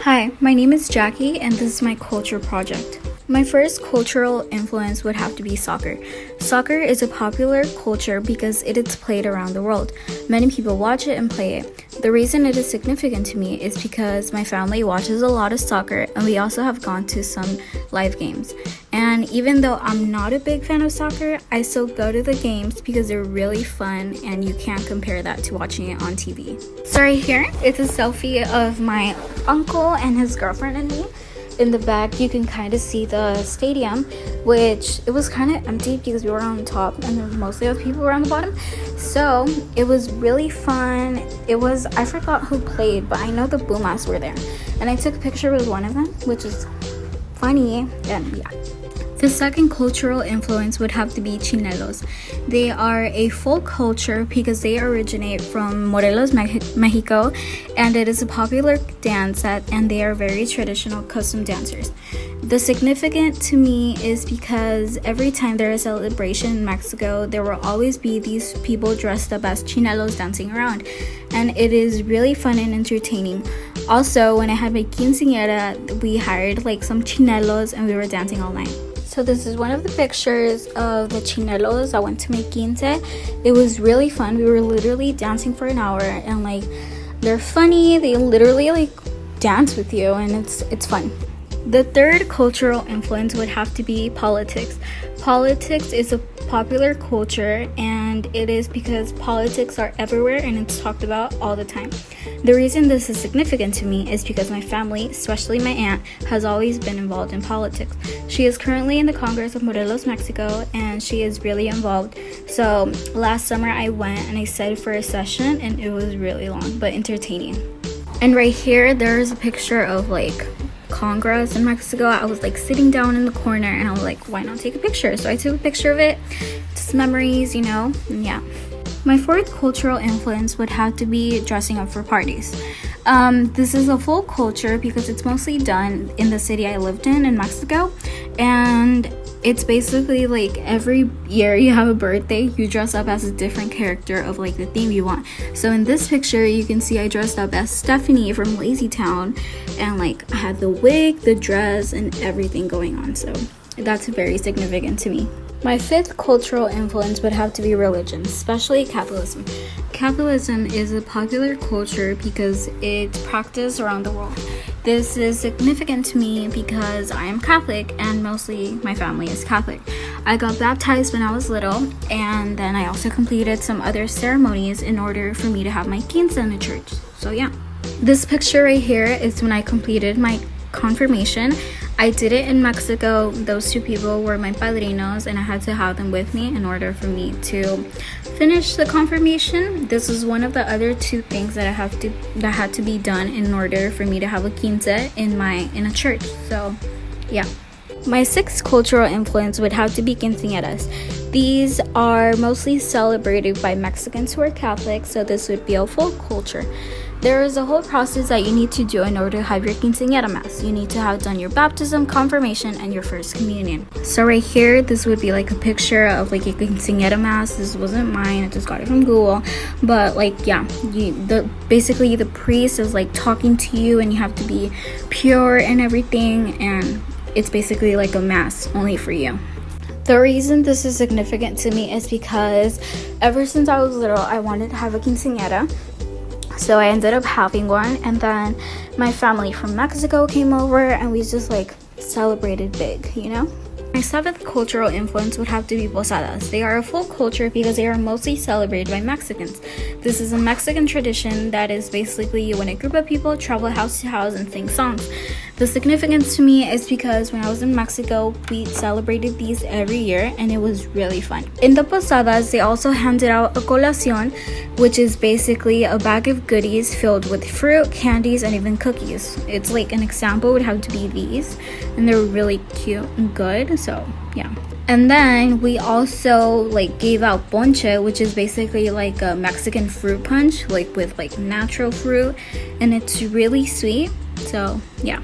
Hi, my name is Jackie, and this is my culture project. My first cultural influence would have to be soccer. Soccer is a popular culture because it is played around the world. Many people watch it and play it. The reason it is significant to me is because my family watches a lot of soccer, and we also have gone to some live games. And even though I'm not a big fan of soccer, I still go to the games because they're really fun, and you can't compare that to watching it on TV. So right here, it's a selfie of my uncle and his girlfriend and me. In the back, you can kind of see the stadium, which it was kind of empty because we were on top and there were mostly other people were on the bottom. So it was really fun. I forgot who played, but I know the Pumas were there. And I took a picture with one of them, which is funny, and yeah. The second cultural influence would have to be chinelos. They are a folk culture because they originate from Morelos, Mexico, and it is a popular dance and they are very traditional custom dancers. The significant to me is because every time there is a celebration in Mexico, there will always be these people dressed up as chinelos dancing around, and it is really fun and entertaining. Also, when I had my quinceañera, we hired like some chinelos and we were dancing all night. So this is one of the pictures of the chinelos. I went to my quince. It was really fun. We were literally dancing for an hour, and like they're funny. They literally like dance with you, and it's fun. The third cultural influence would have to be politics. Politics is a popular culture, and it is because politics are everywhere and it's talked about all the time. The reason this is significant to me is because my family, especially my aunt, has always been involved in politics. She is currently in the Congress of Morelos, Mexico, and she is really involved. So last summer I went and I sat for a session, and it was really long but entertaining. And right here there is a picture of like Congress in Mexico. I was like sitting down in the corner and I was like, why not take a picture? So I took a picture of it. Just memories, and yeah. My fourth cultural influence would have to be dressing up for parties. This is a full culture because it's mostly done in the city I lived in Mexico, and it's basically like every year you have a birthday, you dress up as a different character of like the theme you want. So in this picture, you can see I dressed up as Stephanie from Lazy Town, and like I had the wig, the dress, and everything going on. So that's very significant to me. My fifth cultural influence would have to be religion, especially Catholicism. Catholicism is a popular culture because it's practiced around the world. This is significant to me because I am Catholic and mostly my family is Catholic. I got baptized when I was little, and then I also completed some other ceremonies in order for me to have my quince in the church. So yeah. This picture right here is when I completed my confirmation. I did it in Mexico. Those two people were my padrinos, and I had to have them with me in order for me to finish the confirmation. This is one of the other two things that had to be done in order for me to have a quince in a church. So yeah. My sixth cultural influence would have to be quinceañeras. These are mostly celebrated by Mexicans who are Catholic, so this would be a full culture. There is a whole process that you need to do in order to have your quinceañera mass. You need to have done your baptism, confirmation, and your first communion. So right here, this would be like a picture of like a quinceañera mass. This wasn't mine, I just got it from Google. But like, yeah, basically the priest is like talking to you, and you have to be pure and everything, and it's basically like a mass only for you. The reason this is significant to me is because ever since I was little, I wanted to have a quinceañera. So I ended up having one, and then my family from Mexico came over and we just like celebrated big, My seventh cultural influence would have to be posadas. They are a full culture because they are mostly celebrated by Mexicans. This is a Mexican tradition that is basically when a group of people travel house to house and sing songs. The significance to me is because when I was in Mexico, we celebrated these every year, and it was really fun. In the posadas, they also handed out a colación, which is basically a bag of goodies filled with fruit, candies, and even cookies. It's like an example would have to be these, and they're really cute and good. So yeah. And then we also like gave out ponche, which is basically like a Mexican fruit punch, like with like natural fruit, and it's really sweet. So yeah.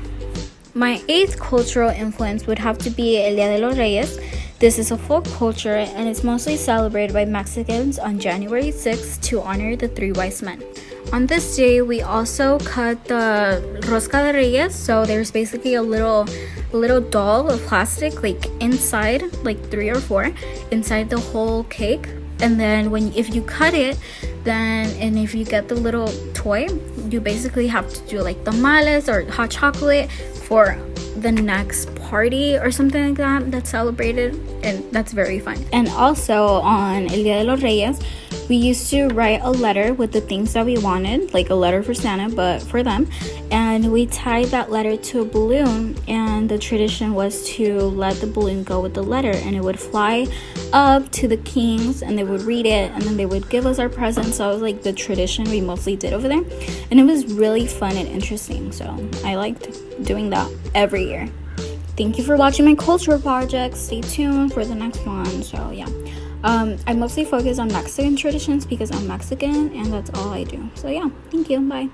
My eighth cultural influence would have to be El Día de los Reyes. This is a folk culture, and it's mostly celebrated by Mexicans on January 6th to honor the three wise men. On this day, we also cut the rosca de reyes. So there's basically a little doll of plastic, like inside, like 3 or 4 inside the whole cake. And then if you cut it, and if you get the little toy, you basically have to do like tamales or hot chocolate for the next party or something like that's celebrated, and that's very fun. And also on El Día de los Reyes, we used to write a letter with the things that we wanted, like a letter for Santa but for them, and we tied that letter to a balloon, and the tradition was to let the balloon go with the letter, and it would fly up to the kings and they would read it, and then they would give us our presents. So it was like the tradition we mostly did over there, and it was really fun and interesting, so I liked doing that every year. Thank you for watching my cultural projects. Stay tuned for the next one. So yeah, I mostly focus on Mexican traditions because I'm Mexican and that's all I do. So yeah, thank you. Bye.